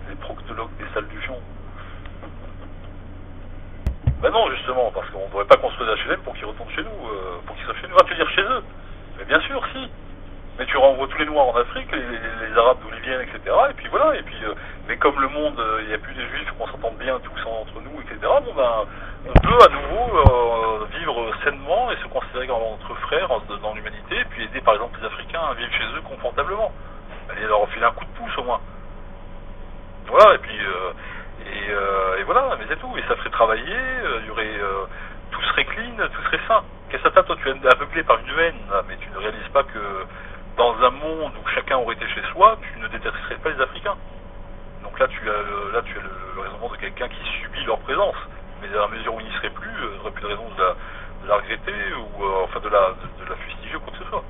les proctologues des salles du Fion. Ben non, justement, parce qu'on ne devrait pas construire des HLM pour qu'ils retournent chez nous, pour qu'ils soient chez nous. Ah, tu veux dire chez eux? Mais bien sûr, si. Mais tu renvoies tous les Noirs en Afrique, les Arabes d'où ils viennent, etc. Et puis voilà, et puis, mais comme le monde, il n'y a plus des Juifs, qu'on s'entende bien tous entre nous, etc. Bon ben, on peut à nouveau vivre sainement et se considérer comme entre frères dans l'humanité, et puis aider par exemple les Africains à vivre chez eux confortablement. Aller leur filer un coup de pouce au moins. Voilà, et puis, et voilà, mais c'est tout. Et ça ferait travailler, il y aurait, tout serait clean, tout serait sain. Qu'est-ce que ça, toi, tu es aveuglé par une haine, là, mais tu ne réalises pas que dans un monde où chacun aurait été chez soi, tu ne détesterais pas les Africains. Donc là, tu as le raisonnement de quelqu'un qui subit leur présence. Mais à la mesure où il n'y serait plus, il n'aurait plus de raison de la regretter ou enfin de la fustiger ou quoi que ce soit.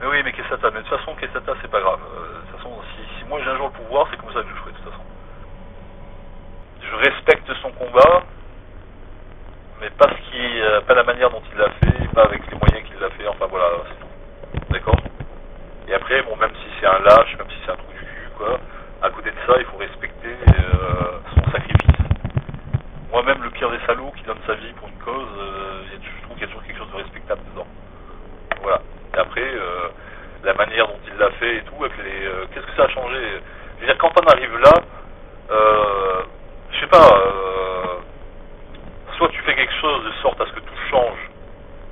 Mais oui, mais Kessata, mais de toute façon, Kessata, c'est pas grave. De toute façon, si moi j'ai un jour le pouvoir, c'est comme ça que je ferai, de toute façon. Je respecte son combat, mais pas la manière dont il l'a fait, pas avec les moyens qu'il l'a fait, enfin voilà, c'est tout. D'accord? Et après, bon, même si c'est un lâche, même si c'est un trou du cul, quoi, à côté de ça, il faut respecter son sacrifice. Moi-même, le pire des salauds qui donne sa vie pour une cause, je trouve qu'il y a toujours quelque chose de respectable dedans. Voilà. Et après, la manière dont il l'a fait et tout, avec qu'est-ce que ça a changé? Je veux dire, quand on arrive là, je sais pas, soit tu fais quelque chose de sorte à ce que tout change,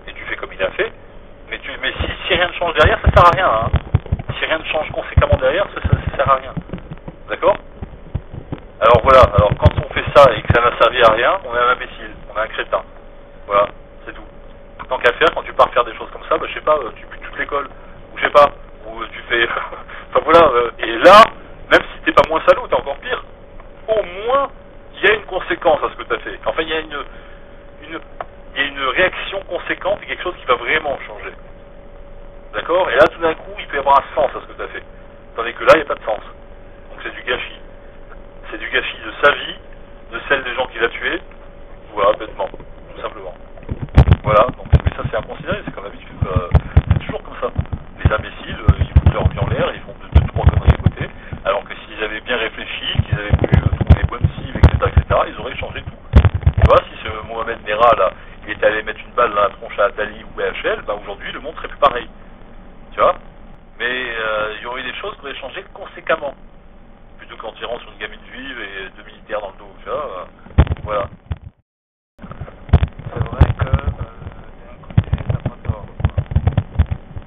et tu fais comme il a fait, mais si rien ne change derrière, ça sert à rien, hein. Si rien ne change conséquemment derrière, ça sert à rien. D'accord? Alors voilà, alors quand on fait ça et que ça n'a servi à rien, on est un imbécile, on est un crétin. Voilà, c'est tout. Tant qu'à faire, quand tu pars faire des choses comme ça, bah, je sais pas, tu butes toute l'école, ou je sais pas, ou tu fais... enfin voilà, et là, même si t'es pas moins salaud, t'es encore pire, au moins, il y a une conséquence à ce que t'as fait. Enfin, il y a une réaction conséquente et quelque chose qui va vraiment changer. D'accord? Et là, tout d'un coup, il peut y avoir un sens à ce que t'as fait. Tandis que là, il n'y a pas de sens. Donc c'est du gâchis. C'est du gâchis de sa vie, de celle des gens qu'il a tués, voilà, bêtement, tout simplement. Voilà, donc mais ça c'est à considérer, c'est comme d'habitude, c'est toujours comme ça. Les imbéciles, ils foutent leur vie en l'air, ils font deux, trois conneries à côté, alors que s'ils avaient bien réfléchi, qu'ils avaient pu trouver les bonnes cibles, etc., ils auraient changé tout. Tu vois, si ce Mohamed Merah là, il était allé mettre une balle dans la tronche à Attali ou BHL, bah aujourd'hui le monde serait plus pareil. Tu vois? Mais il y aurait des choses qui auraient changé conséquemment. Plutôt qu'en tirant sur une gamine juive et deux militaires dans le dos, tu vois, voilà. C'est vrai que, d'un côté, t'as pas tort, quoi.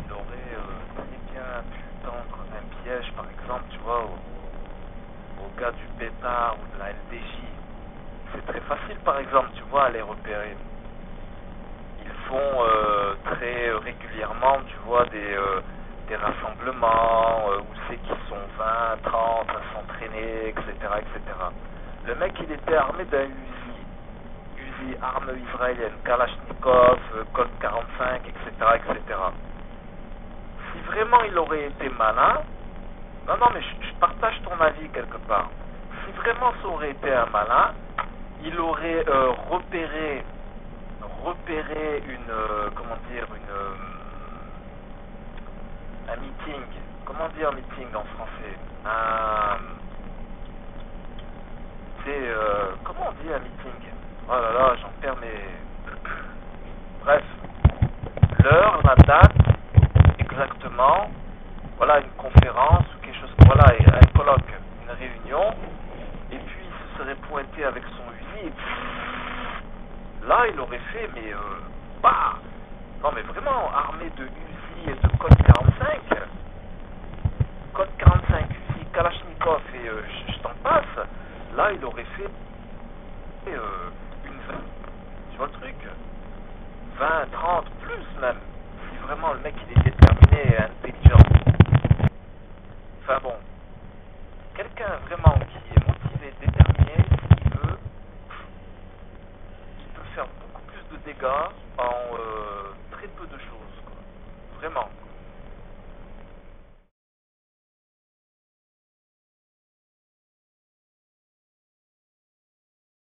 Il aurait très bien pu tendre un piège, par exemple, tu vois, au gars du pétard ou de la LDJ. C'est très facile, par exemple, tu vois, à les repérer. Ils font très régulièrement, tu vois, des rassemblements où c'est qu'ils sont 20, 30 à s'entraîner, etc., etc. Le mec, il était armé d'un Uzi, arme israélienne, Kalachnikov, Colt 45, etc., etc. Si vraiment il aurait été malin, non, mais je partage ton avis quelque part. Si vraiment ça aurait été un malin, il aurait repéré un meeting. Comment dire meeting en français? Comment on dit un meeting? Oh là là, j'en perds mes... Bref, l'heure, la date, exactement, voilà, une conférence ou quelque chose, voilà, un colloque, une réunion, et puis il se serait pointé avec son Uzi, et là il aurait fait, mais bah, non mais vraiment, armé de Uzi et de Colt 45, Uzi, Kalachnikov et je t'en passe, là il aurait fait une 20, tu vois le truc, 20, 30, plus même, si vraiment le mec il est déterminé et intelligent. Enfin bon, quelqu'un vraiment qui est motivé, déterminé, il peut faire beaucoup plus de dégâts en très peu de choses, quoi. Vraiment.